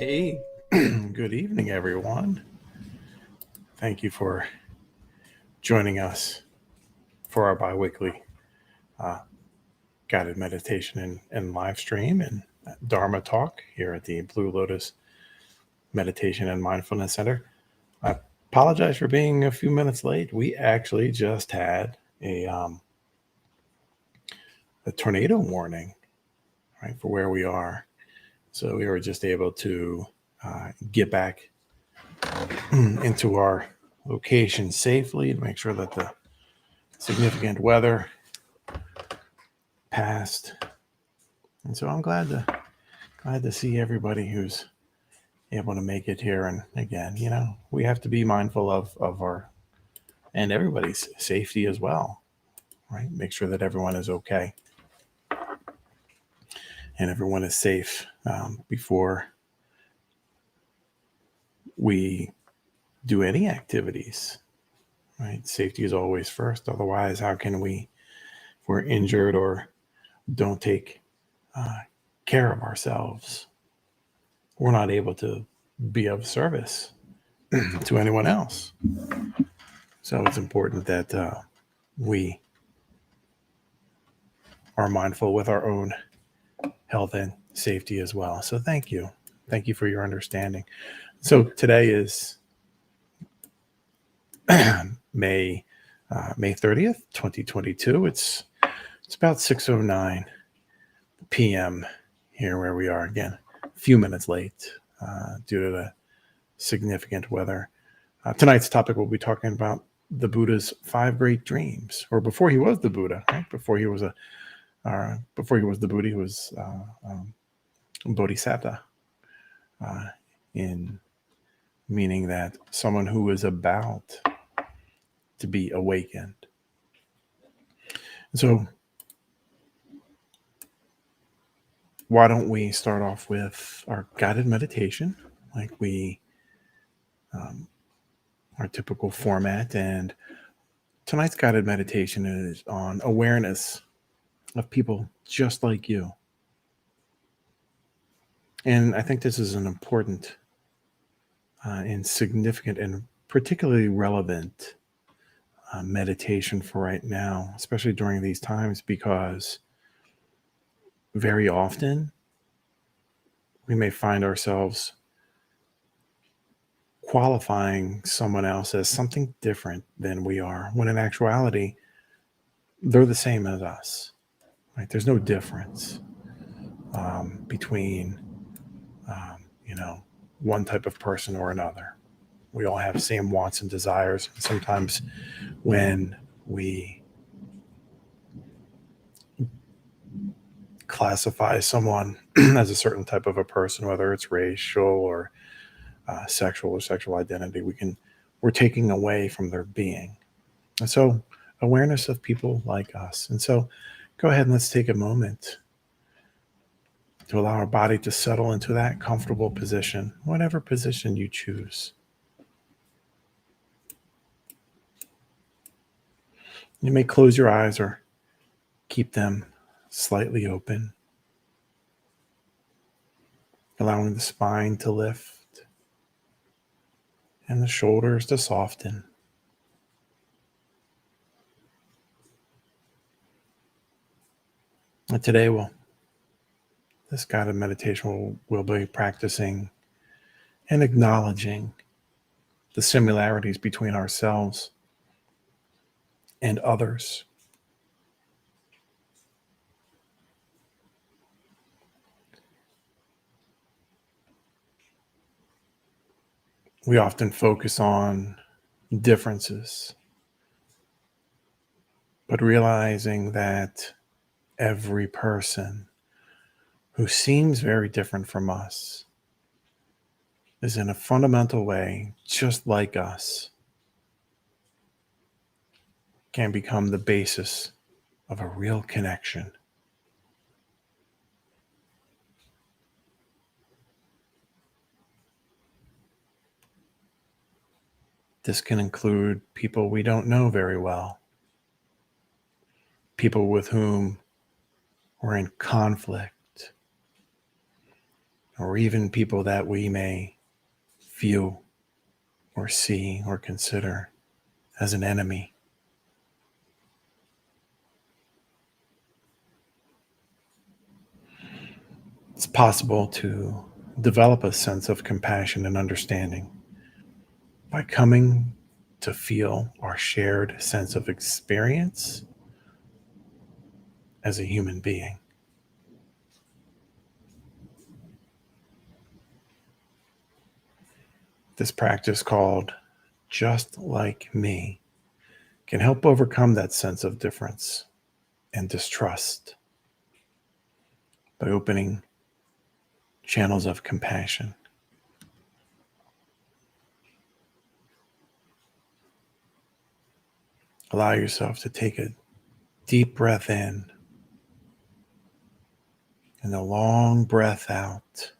Hey, good evening, everyone. Thank you for joining us for our bi-weekly guided meditation and live stream and Dharma talk here at the Blue Lotus Meditation and Mindfulness Center. I apologize for being a few minutes late. We actually just had a tornado warning, right, for where we are. So we were just able to get back into our location safely to make sure that the significant weather passed. And so I'm glad to see everybody who's able to make it here. And again, we have to be mindful of our and everybody's safety as well, right? Make sure that everyone is okay and everyone is safe before we do any activities, right? Safety is always first. Otherwise, how can if we're injured or don't take care of ourselves, we're not able to be of service to anyone else. So it's important that we are mindful with our own health and safety as well. So thank you. Thank you for your understanding. So today is May 30th, 2022. It's about 6:09 p.m. here where we are. Again, a few minutes late due to the significant weather. Tonight's topic, we'll be talking about the Buddha's 5 great dreams, or before he was the Buddha, right? Before he was the Buddha, he was Bodhisatta, in meaning that someone who is about to be awakened. So why don't we start off with our guided meditation, like our typical format. And tonight's guided meditation is on awareness of people just like you. And I think this is an important and significant and particularly relevant meditation for right now, especially during these times, because very often we may find ourselves qualifying someone else as something different than we are, when in actuality, they're the same as us, right? There's no difference between, one type of person or another. We all have same wants and desires. And sometimes when we classify someone as a certain type of a person, whether it's racial or sexual identity, we're taking away from their being. And so awareness of people like us. And so go ahead and let's take a moment to allow our body to settle into that comfortable position, whatever position you choose. You may close your eyes or keep them slightly open, allowing the spine to lift and the shoulders to soften. And today, this guided meditation will be practicing and acknowledging the similarities between ourselves and others. We often focus on differences, but realizing that every person who seems very different from us is in a fundamental way just like us, can become the basis of a real connection. This can include people we don't know very well, people with whom we're in conflict, or even people that we may view or see or consider as an enemy. It's possible to develop a sense of compassion and understanding by coming to feel our shared sense of experience as a human being. This practice, called just like me, can help overcome that sense of difference and distrust by opening channels of compassion. Allow yourself to take a deep breath in and a long breath out.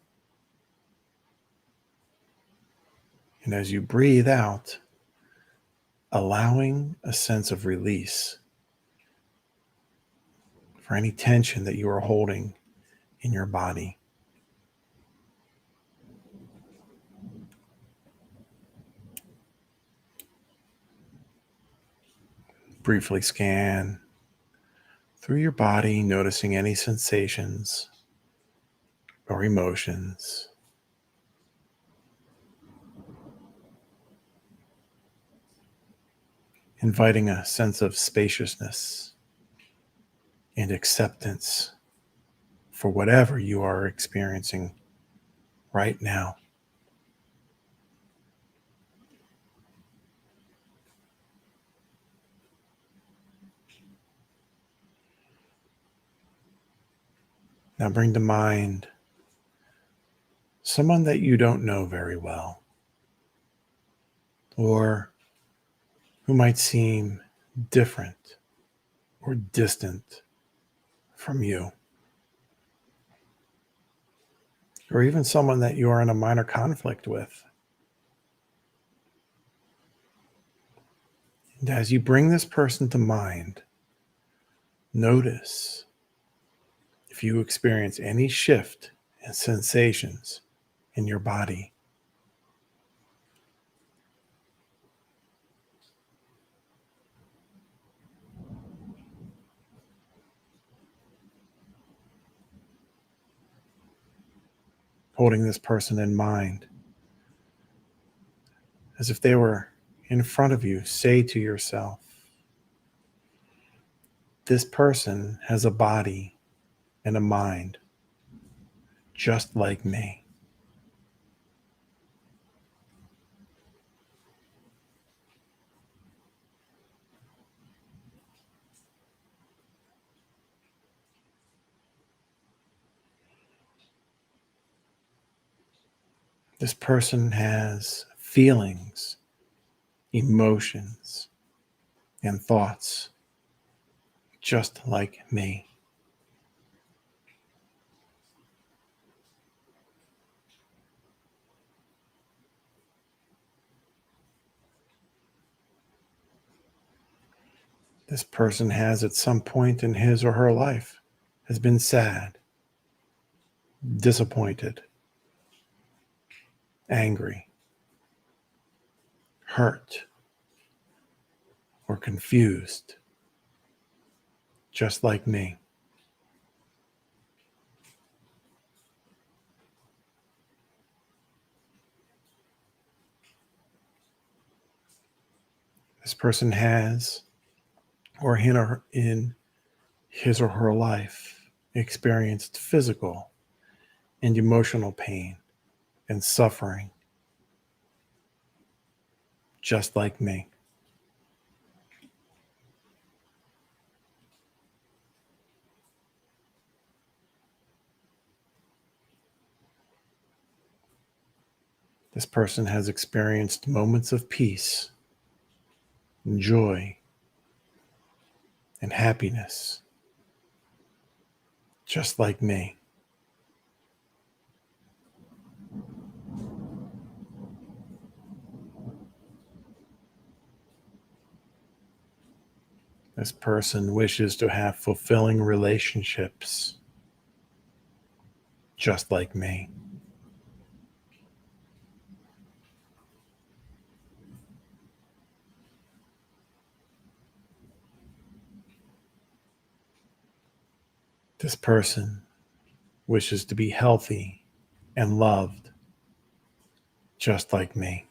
And as you breathe out, allowing a sense of release for any tension that you are holding in your body. Briefly scan through your body, noticing any sensations or emotions. Inviting a sense of spaciousness and acceptance for whatever you are experiencing right now. Now bring to mind someone that you don't know very well, or who might seem different or distant from you, or even someone that you are in a minor conflict with. And as you bring this person to mind, notice if you experience any shift in sensations in your body. Holding this person in mind, as if they were in front of you, say to yourself, this person has a body and a mind just like me. This person has feelings, emotions, and thoughts just like me. This person has, at some point in his or her life, has been sad, disappointed, angry, hurt, or confused, just like me. This person has, or in his or her life, experienced physical and emotional pain and suffering, just like me. This person has experienced moments of peace and joy and happiness, just like me. This person wishes to have fulfilling relationships, just like me. This person wishes to be healthy and loved just like me.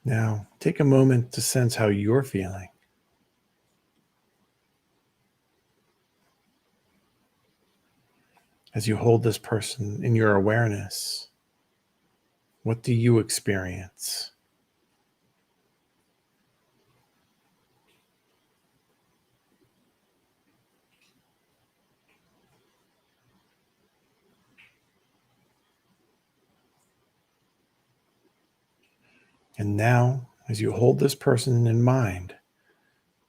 Now, take a moment to sense how you're feeling. As you hold this person in your awareness, what do you experience? And now, as you hold this person in mind,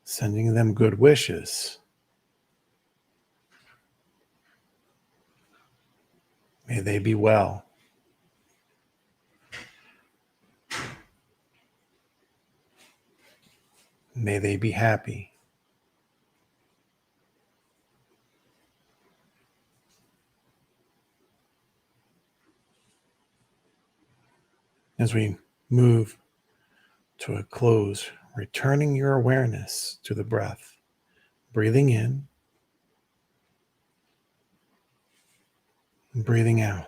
sending them good wishes, may they be well. May they be happy. As we move to a close, returning your awareness to the breath, breathing in, and breathing out.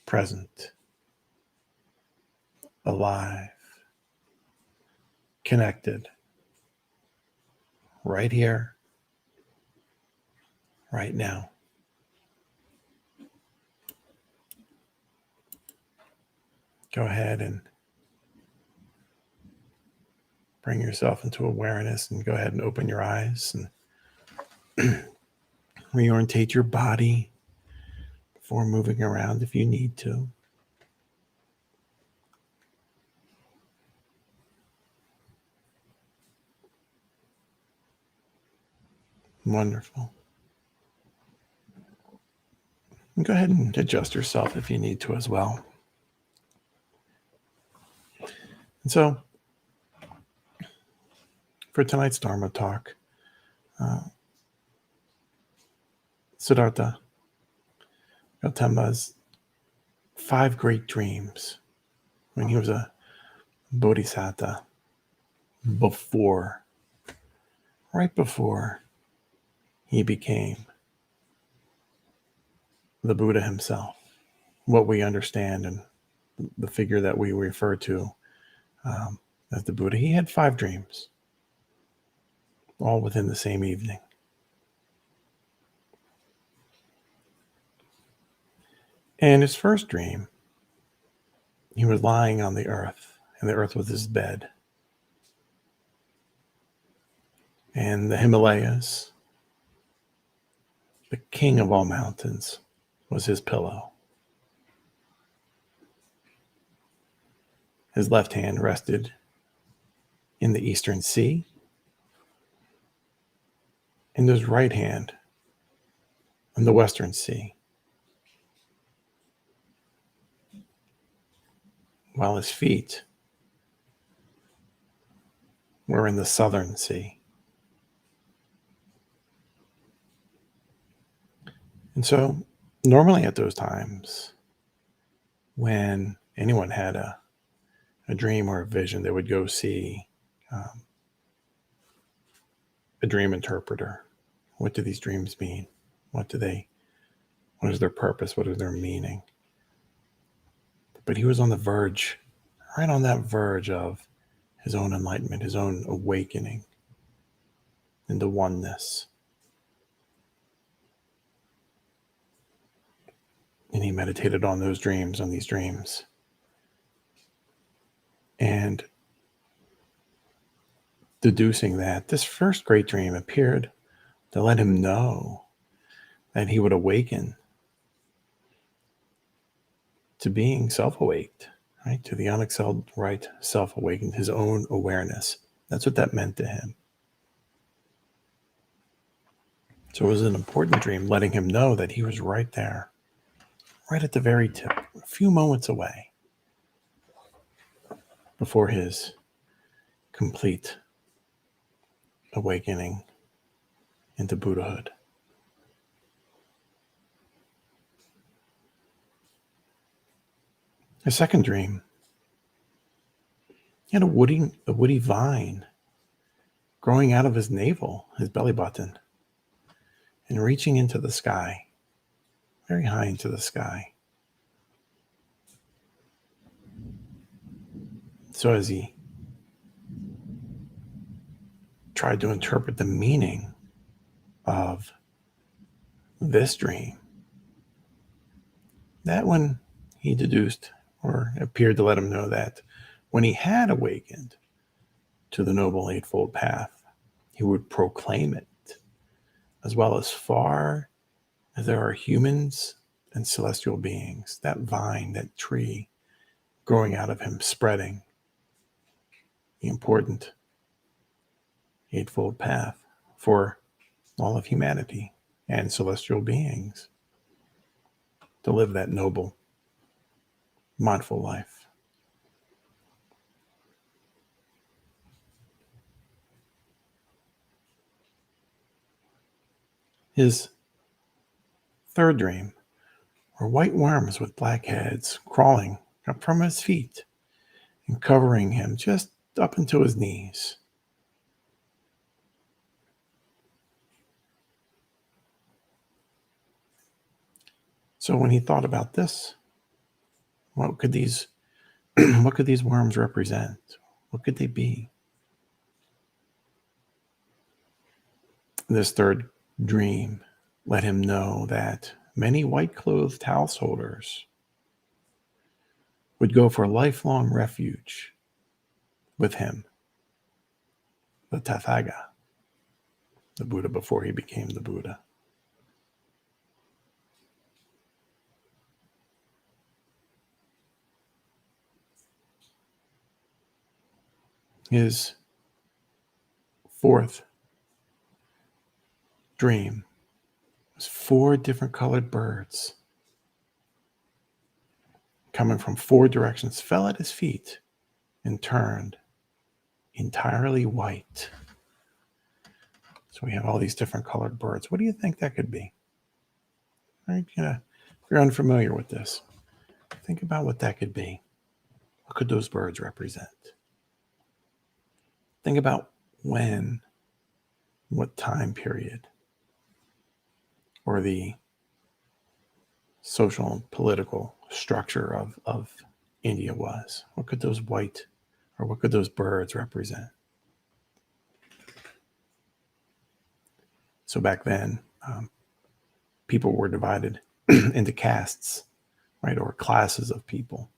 Present, alive, connected, right here, right now. Go ahead and bring yourself into awareness and go ahead and open your eyes and reorientate your body before moving around if you need to. Wonderful. And go ahead and adjust yourself if you need to as well. And so, for tonight's Dharma talk, Sidharth Gautama's 5 great dreams when he was a Bodhisatta right before he became the Buddha himself, what we understand and the figure that we refer to as the Buddha. He had 5 dreams, all within the same evening. And his first dream, he was lying on the earth, and the earth was his bed. And the Himalayas, the king of all mountains, was his pillow. His left hand rested in the eastern sea, and his right hand in the western sea, while his feet were in the southern sea. And so, normally at those times, when anyone had a dream or a vision, they would go see a dream interpreter. What do these dreams mean? What is their purpose? What is their meaning? But he was on the verge, right on that verge of his own enlightenment, his own awakening into oneness. And he meditated on these dreams. And deducing that, this first great dream appeared to let him know that he would awaken to being self-awaked, right? To the unexcelled right self-awakened, his own awareness. That's what that meant to him. So it was an important dream, letting him know that he was right there, right at the very tip, a few moments away before his complete awakening into Buddhahood. His second dream, he had a woody vine growing out of his navel, his belly button, and reaching into the sky, very high into the sky. So as he tried to interpret the meaning of this dream, that one he deduced or appeared to let him know that when he had awakened to the Noble Eightfold Path, he would proclaim it, as well as far as there are humans and celestial beings, that vine, that tree growing out of him, spreading the important Eightfold Path for all of humanity and celestial beings to live that noble, mindful life. His third dream were white worms with black heads crawling up from his feet and covering him just up into his knees. So when he thought about this, what could these worms represent? What could they be? This third dream let him know that many white-clothed householders would go for lifelong refuge with him, the Tathaga, the Buddha before he became the Buddha. His fourth dream was 4 different colored birds coming from 4 directions, fell at his feet and turned entirely white. So we have all these different colored birds. What do you think that could be? Right? If you're unfamiliar with this, think about what that could be. What could those birds represent? Think about when, what time period, or the social and political structure of India was. What could those what could those birds represent? So back then, people were divided into castes, right, or classes of people.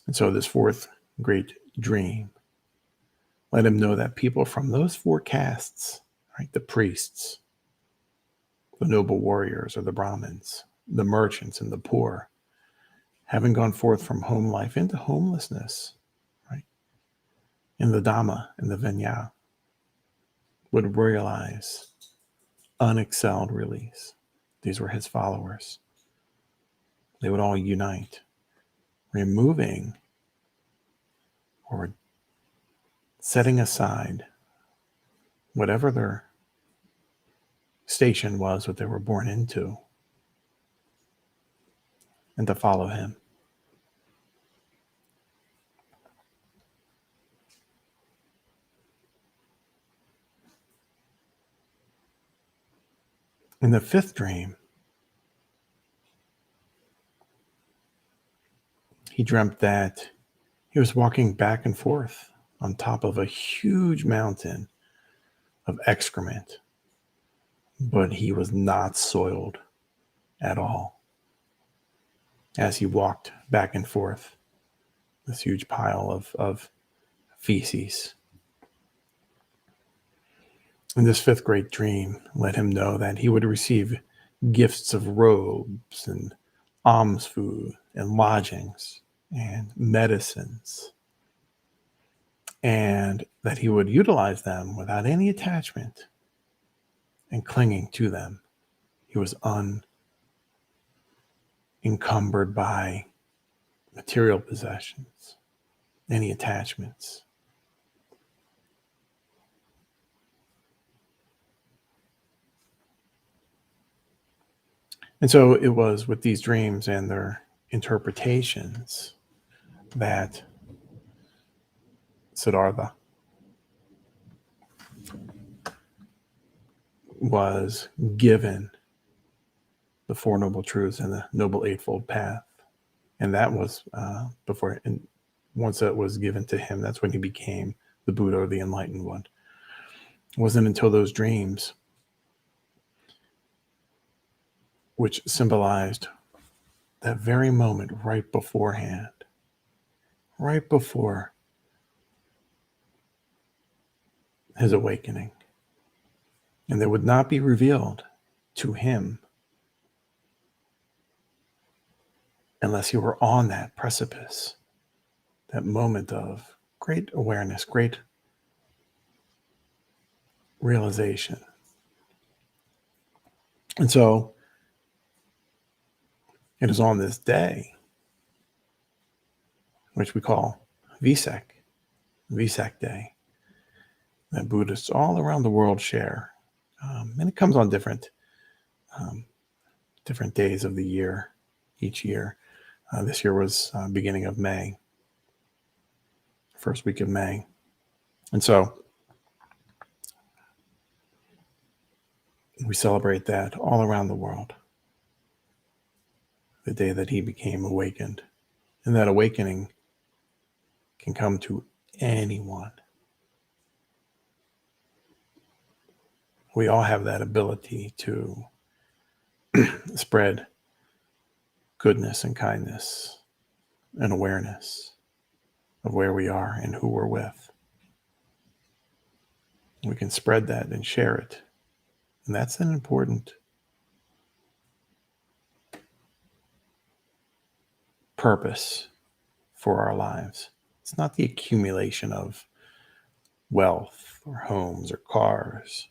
And so this fourth great dream let him know that people from those 4 castes, right, the priests, the noble warriors or the Brahmins, the merchants and the poor, having gone forth from home life into homelessness, right, in the Dhamma, in the Vinaya, would realize unexcelled release. These were his followers. They would all unite, removing or setting aside whatever their station was, what they were born into, and to follow him. In the 5th dream, he dreamt that he was walking back and forth on top of a huge mountain of excrement, but he was not soiled at all as he walked back and forth, this huge pile of feces. And this 5th great dream let him know that he would receive gifts of robes and alms food and lodgings and medicines, and that he would utilize them without any attachment and clinging to them. He was unencumbered by material possessions, any attachments. And so it was with these dreams and their interpretations that Siddhartha was given the Four Noble Truths and the Noble Eightfold Path. And that was before, and once that was given to him, that's when he became the Buddha, or the Enlightened One. It wasn't until those dreams, which symbolized that very moment right beforehand, right before his awakening, and that would not be revealed to him unless he were on that precipice, that moment of great awareness, great realization. And so it is on this day, which we call Vesākha Day, that Buddhists all around the world share. And it comes on different days of the year, each year. This year was beginning of May, first week of May. And so we celebrate that all around the world, the day that he became awakened. And that awakening can come to anyone. We all have that ability to spread goodness and kindness and awareness of where we are and who we're with. We can spread that and share it. And that's an important purpose for our lives. It's not the accumulation of wealth or homes or cars,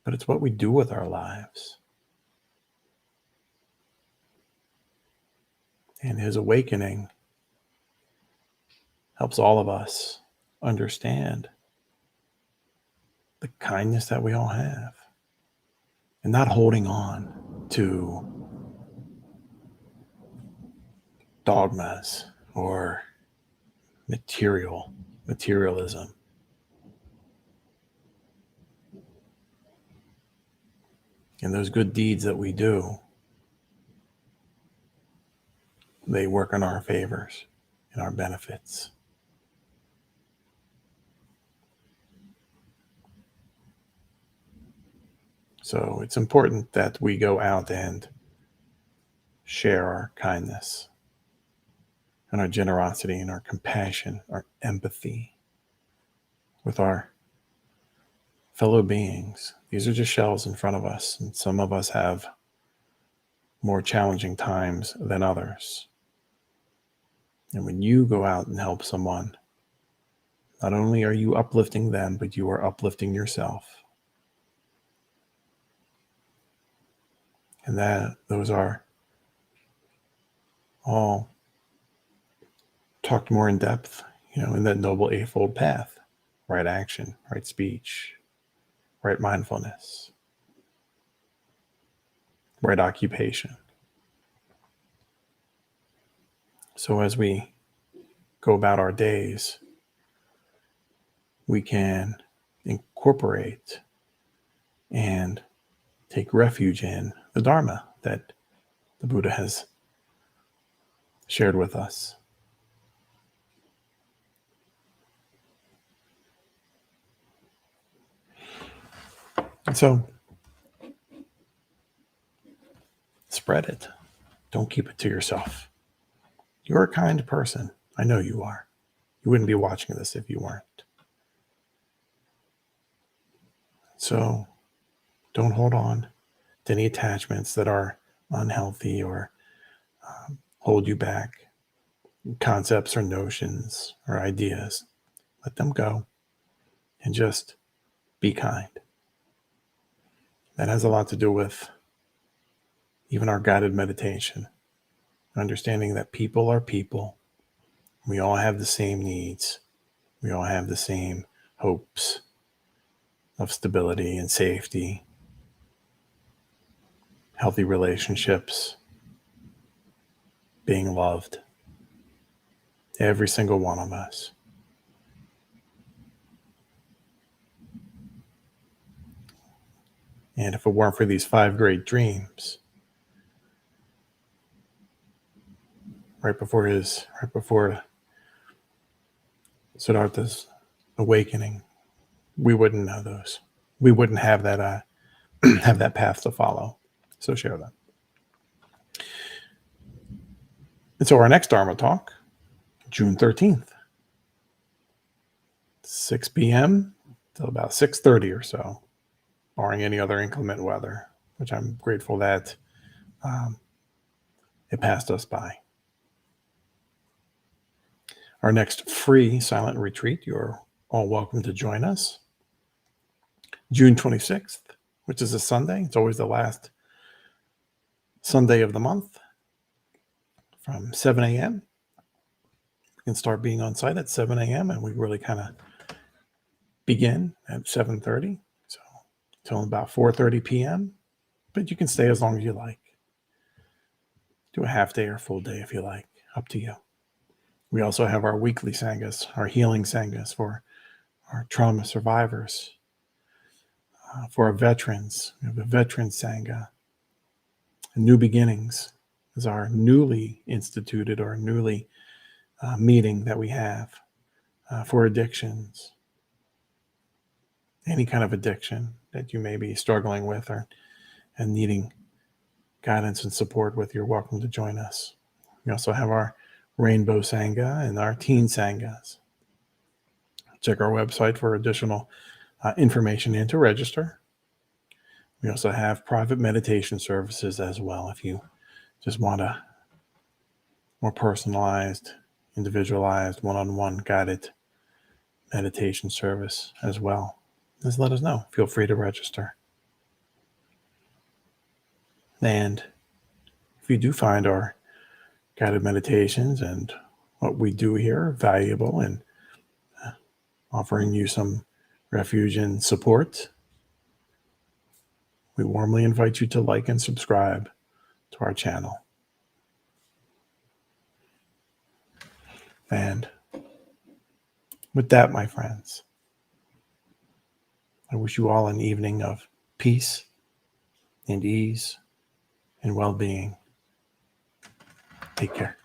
but it's what we do with our lives. And his awakening helps all of us understand the kindness that we all have, and not holding on to dogmas or materialism. And those good deeds that we do, they work in our favors and our benefits. So it's important that we go out and share our kindness and our generosity and our compassion, our empathy with our fellow beings. These are just shells in front of us, and some of us have more challenging times than others. And when you go out and help someone, not only are you uplifting them, but you are uplifting yourself. And those are all talked more in depth, in that Noble Eightfold Path: right action, right speech, right mindfulness, right occupation. So as we go about our days, we can incorporate and take refuge in the Dharma that the Buddha has shared with us. And so, spread it. Don't keep it to yourself. You're a kind person. I know you are. You wouldn't be watching this if you weren't. So, don't hold on to any attachments that are unhealthy or hold you back. Concepts or notions or ideas. Let them go and just be kind. That has a lot to do with even our guided meditation. Understanding that people are people. We all have the same needs. We all have the same hopes of stability and safety. healthy relationships, being loved. Every single one of us. And if it weren't for these 5 great dreams, right before Siddhartha's awakening, we wouldn't know those. We wouldn't have that have that path to follow. So share that. And so our next Dharma talk, June 13th, 6 p.m. till about 6:30 or so, barring any other inclement weather, which I'm grateful that it passed us by. Our next free silent retreat, you're all welcome to join us. June 26th, which is a Sunday. It's always the last Sunday of the month from 7 a.m. We can start being on site at 7 a.m. and we really kind of begin at 7:30. So till about 4:30 p.m. But you can stay as long as you like. Do a half day or full day if you like. Up to you. We also have our weekly sanghas, our healing sanghas for our trauma survivors. For our veterans, we have a veteran sangha. New Beginnings is our newly instituted or newly meeting that we have for addictions. Any kind of addiction that you may be struggling with and needing guidance and support with, you're welcome to join us. We also have our Rainbow Sangha and our Teen Sanghas. Check our website for additional information and to register. We also have private meditation services as well if you just want a more personalized, individualized, one-on-one guided meditation service as well. Just let us know. Feel free to register. And if you do find our guided meditations and what we do here valuable and offering you some refuge and support, we warmly invite you to like and subscribe to our channel. And with that, my friends, I wish you all an evening of peace and ease and well-being. Take care.